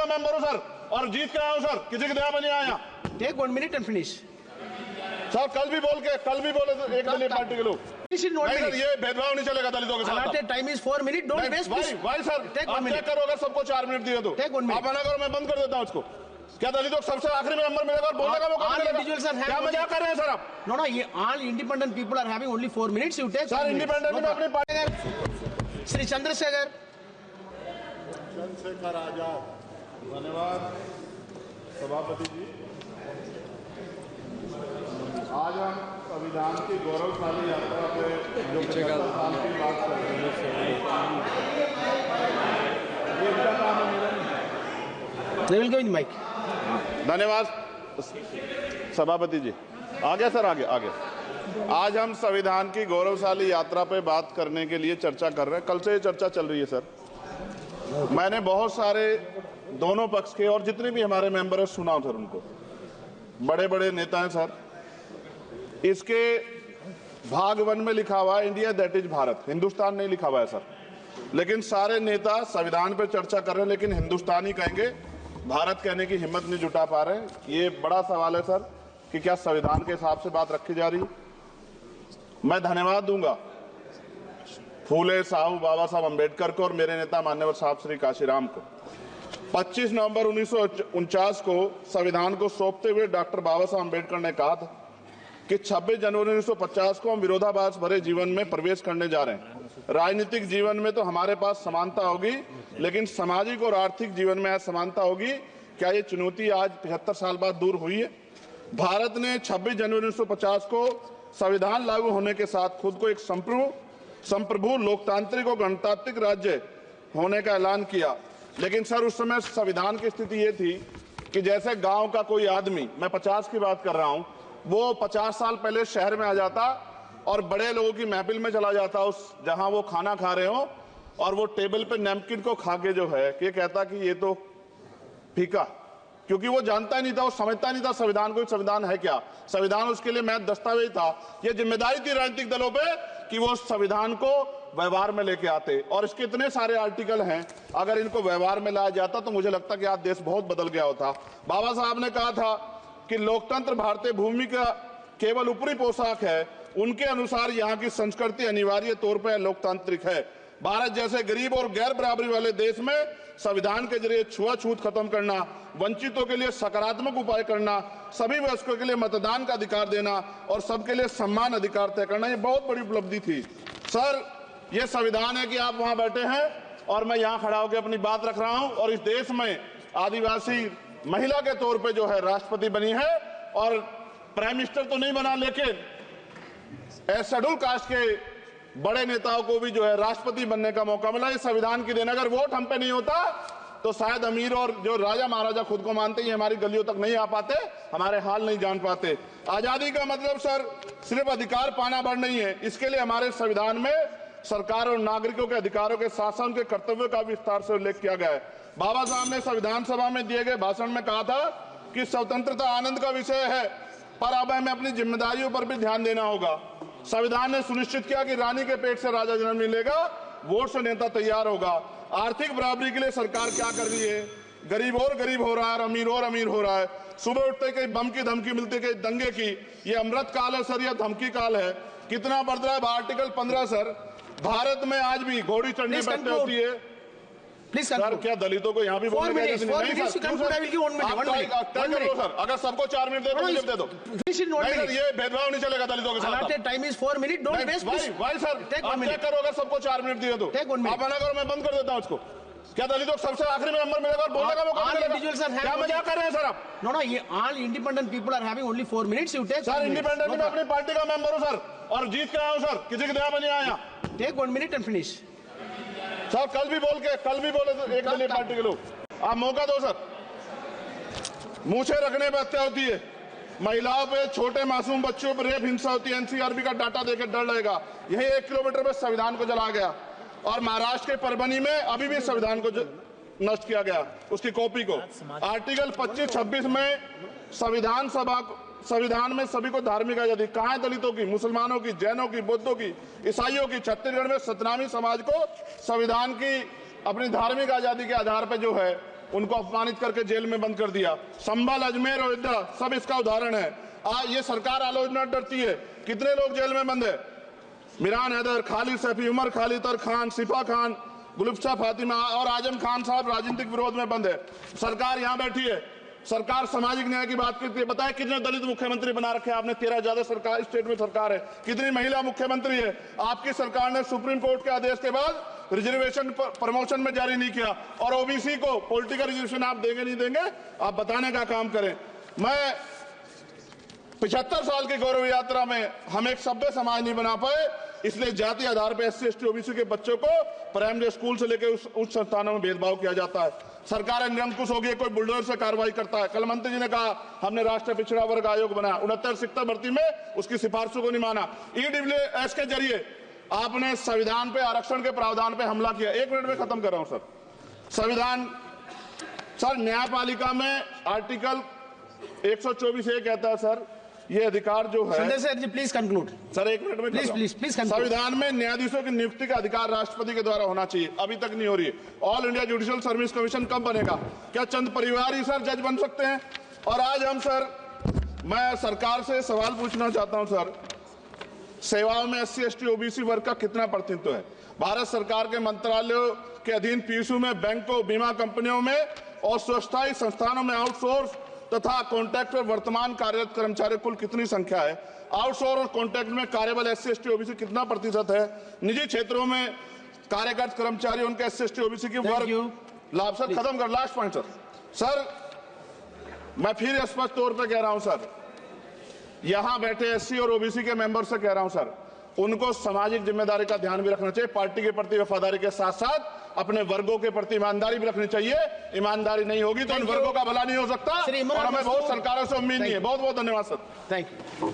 Member हूँ sir, और जीत के आया हूँ सर, किसी की दया में नहीं आया। Take 1 minute and finish. Sir कल भी बोले तो एक दलीय पार्टी के लोग Finish in 1 नहीं सर, minute. ये भेदभाव नहीं चलेगा दलितों के साथ। Allotted time is 4 minutes. Don't waste. भाई सर, Take 1 आप minute. चेक करो, अगर सबको 4 मिनट दिए तो Take 1 minute. आप मना करो, मैं बंद कर देता हूँ उसको। क्या दलितों को सबसे आखिरी में नंबर मिलेगा और बोलने का मौका All मिलेगा? individuals are having क्या मजाक कर रहे हैं सर आप? No, all independent people are having only 4 minutes. You take. Sir independent में अपनी party Sri Chandrasekhar. Chandrashekhar Azad. धन्यवाद सभापति जी। आज हम संविधान की गौरवशाली यात्रा पे जो 75 साल की बात कर रहे हैं, ये क्या काम है मेरा? They will go in the mic. धन्यवाद सभापति जी। आगे सर, आगे। आज हम संविधान की गौरवशाली यात्रा पे बात करने के लिए चर्चा कर रहे हैं। कल से ये चर्चा चल रही है सर। मैंने बहुत सारे दोनों पक्ष के और जितने भी हमारे मेंबर हैं सुना सर, उनको बड़े बड़े नेता हैं सर। इसके भाग 1 में लिखा हुआ है India that is Bharat, Hindustan नहीं लिखा हुआ है सर। लेकिन सारे नेता संविधान पे चर्चा कर रहे हैं, लेकिन हिंदुस्तान ही कहेंगे, भारत कहने की हिम्मत नहीं जुटा पा रहे हैं। ये बड़ा सवाल है सर कि क्या संविधान के हिसाब से बात रखी जा रही है। मैं धन्यवाद दूंगा फूले साहू बाबा साहब अम्बेडकर को और मेरे नेता मान्यवर साहब श्री काशीराम को। 25 नवंबर 1949 को संविधान को सौंपते हुए डॉक्टर बाबा साहब अम्बेडकर ने कहा था कि 26 जनवरी 1950 को हम विरोधाभास भरे जीवन में प्रवेश करने जा रहे हैं। राजनीतिक जीवन में तो हमारे पास समानता होगी, लेकिन सामाजिक और आर्थिक जीवन में असमानता होगी। क्या ये चुनौती आज 75 साल बाद दूर हुई है? भारत ने 26 जनवरी 1950 को संविधान लागू होने के साथ खुद को एक संप्रभु लोकतांत्रिक और गणतांत्रिक राज्य होने का ऐलान किया। लेकिन सर उस समय संविधान की स्थिति ये थी कि जैसे गांव का कोई आदमी, मैं 50 की बात कर रहा हूं, वो 50 साल पहले शहर में आ जाता और बड़े लोगों की महफिल में चला जाता, उस जहां वो खाना खा रहे हो, और वो टेबल पे नैपकिन को खा के जो है ये कहता कि ये तो फीका, क्योंकि वो जानता ही नहीं था, वो समझता नहीं था संविधान को, संविधान है क्या। संविधान उसके लिए महज दस्तावेज था। ये जिम्मेदारी थी राजनीतिक दलों पे कि वो संविधान को व्यवहार में लेके आते। और इसके इतने सारे आर्टिकल हैं, अगर इनको व्यवहार में लाया जाता तो मुझे लगता कि आज देश बहुत बदल गया होता। बाबा साहब ने कहा था कि लोकतंत्र भारतीय भूमि का केवल ऊपरी पोशाक है, उनके अनुसार यहाँ की संस्कृति अनिवार्य तौर पर लोकतांत्रिक है। भारत जैसे गरीब और गैर बराबरी वाले देश में संविधान के जरिए छुआछूत खत्म करना, वंचितों के लिए सकारात्मक उपाय करना, सभी वयस्कों के लिए मतदान का अधिकार देना और सबके लिए सम्मान अधिकार तय करना, ये बहुत बड़ी उपलब्धि थी सर। ये संविधान है कि आप वहां बैठे हैं और मैं यहाँ खड़ा होकर अपनी बात रख रहा हूं, और इस देश में आदिवासी महिला के तौर पे जो है राष्ट्रपति बनी है, और प्राइम मिनिस्टर तो नहीं बना, लेकिन शेड्यूल कास्ट के बड़े नेताओं को भी जो है राष्ट्रपति बनने का मौका मिला। इस संविधान की देन, अगर वोट हम पे नहीं होता तो शायद अमीर और जो राजा महाराजा खुद को मानते हैं हमारी गलियों तक नहीं आ पाते, हमारे हाल नहीं जान पाते। आजादी का मतलब सर सिर्फ अधिकार पाना भर नहीं है, इसके लिए हमारे संविधान में सरकार और नागरिकों के अधिकारों के साथ साथ उनके कर्तव्यों का विस्तार से उल्लेख किया गया है। बाबा साहब ने संविधान सभा में दिए गए भाषण में कहा था कि स्वतंत्रता आनंद का विषय है, पर अब हमें अपनी जिम्मेदारियों पर भी ध्यान देना होगा। संविधान ने सुनिश्चित किया कि रानी के पेट से राजा जन्म नहीं लेगा, वोट से नेता तैयार होगा। आर्थिक बराबरी के लिए सरकार क्या कर रही है? गरीब और गरीब हो रहा है और अमीर और अमीर हो रहा है। सुबह उठते कहीं बम की धमकी मिलती, कहीं दंगे की। ये अमृत काल है सर या धमकी काल है? कितना बढ़ रहा है आर्टिकल 15 सर। भारत में आज भी घोड़ी चढ़नी बैठते होती है सर। क्या दलितों को यहाँ भी बोलने की इजाजत नहीं? नहीं सर, अगर सबको 4 मिनट दे दो, मुझे दे दो। नहीं सर, ये भेदभाव नहीं चलेगा दलितों के साथ। Time is 4 minutes. Don't waste. भाई सर, आप चेक करो, अगर सबको 4 मिनट दिए तो आप मना करो, मैं बंद कर देता हूँ उसको। क्या दलितों को सबसे आखिरी में नंबर मिलेगा और बोलने का मौका मिलेगा? क्या मजाक कर रहे हैं सर आप? No, all independent people are having only 4 minutes. You take. Sir independent में अपनी पार्टी का मेंबर हूँ सर, और जीत के आया हूँ सर, किसी की दया में नहीं आया। Take 1 minute and finish. Sir कल भी बोले तो एक दलीय पार्टी के लोग, आप मौका दो सर। मूछे रखने पर हत्या होती है, महिलाओं पे, छोटे मासूम बच्चों पर रेप हिंसा होती है। एनसीआरबी का डाटा देकर डर लगेगा। यही 1 किलोमीटर में संविधान को जला गया, और महाराष्ट्र के परभनी में अभी भी संविधान को नष्ट किया गया, उसकी कॉपी को। आर्टिकल 25-26 में संविधान में सभी को धार्मिक आजादी। कहाँ है दलितों की, मुसलमानों की, जैनों की, बौद्धों की, ईसाइयों की? छत्तीसगढ़ में सतनामी समाज को संविधान की अपनी धार्मिक आजादी के आधार पर जो है उनको अपमानित करके जेल में बंद कर दिया। संभल, अजमेर, अयोध्या सब इसका उदाहरण है। आज ये सरकार आलोचना डरती है। कितने लोग जेल में बंद है? मिरान हैदर, खालिद सैफी, उमर खालिद और खान, सिफा खान, गुलफ्शा फातिमा और आजम खान साहब राजनीतिक विरोध में बंद है। सरकार यहाँ बैठी है, सरकार सामाजिक न्याय की बात करती है। बताए कितने दलित मुख्यमंत्री बना रखे हैं आपने? 13 ज्यादा सरकार स्टेट में सरकार है। कितनी महिला मुख्यमंत्री है? आपकी सरकार ने सुप्रीम कोर्ट के आदेश के बाद रिजर्वेशन प्रमोशन में जारी नहीं किया, और ओबीसी को पॉलिटिकल रिजर्वेशन आप देंगे नहीं देंगे, आप बताने का काम करें। मैं 75 साल की गौरव यात्रा में हम एक सभ्य समाज नहीं बना पाए, इसलिए जाति आधार पर SC ST OBC के बच्चों को प्राइमरी स्कूल से लेकर उच्च संस्थानों में भेदभाव किया जाता है। सरकार निरंकुश हो गई, कोई बुलडोजर से कार्रवाई करता है। कल मंत्री जी ने कहा हमने राष्ट्रीय पिछड़ा वर्ग आयोग बनाया, 69 शिक्षक भर्ती में उसकी सिफारिशों को नहीं माना। EWS के जरिए आपने संविधान पे, आरक्षण के प्रावधान पे हमला किया। 1 मिनट में खत्म कर रहा हूं सर। संविधान सर, न्यायपालिका में आर्टिकल 124A कहता है सर, ये अधिकार जो है। Sanjay sir ji please conclude sir 1 minute में प्लीज संविधान में न्यायाधीशों की नियुक्ति का अधिकार राष्ट्रपति के द्वारा होना चाहिए, अभी तक नहीं हो रही है। All India judicial service commission कब बनेगा? क्या चंद परिवार ही सर जज बन सकते हैं? और आज हम सर, मैं सरकार से सवाल पूछना चाहता हूं सर, सेवाओं में SC ST OBC वर्ग का कितना प्रतिनिधित्व है? भारत सरकार के मंत्रालयों के अधीन PSU में, बैंकों, बीमा कंपनियों में और स्वच्छता संस्थानों में आउटसोर्स तथा कॉन्ट्रैक्ट पर वर्तमान कार्यरत कर्मचारियों कुल कितनी संख्या है? आउटसोर्स और कॉन्ट्रैक्ट में कार्यबल SC ST OBC कितना प्रतिशत है? निजी क्षेत्रों में कार्यरत कर्मचारी, उनके SC ST OBC की वर्ग लाभ। सर खत्म कर, लास्ट पॉइंट सर, मैं फिर स्पष्ट तौर पर कह रहा हूं सर, यहां बैठे SC और OBC के मेंबर से कह रहा हूं सर, उनको सामाजिक जिम्मेदारी का ध्यान भी रखना चाहिए। पार्टी के प्रति वफादारी के साथ साथ अपने वर्गों के प्रति ईमानदारी भी रखनी चाहिए। ईमानदारी नहीं होगी तो इन वर्गों का भला नहीं हो सकता, और हमें बहुत सरकारों से उम्मीद नहीं है। बहुत बहुत धन्यवाद सर। Thank you.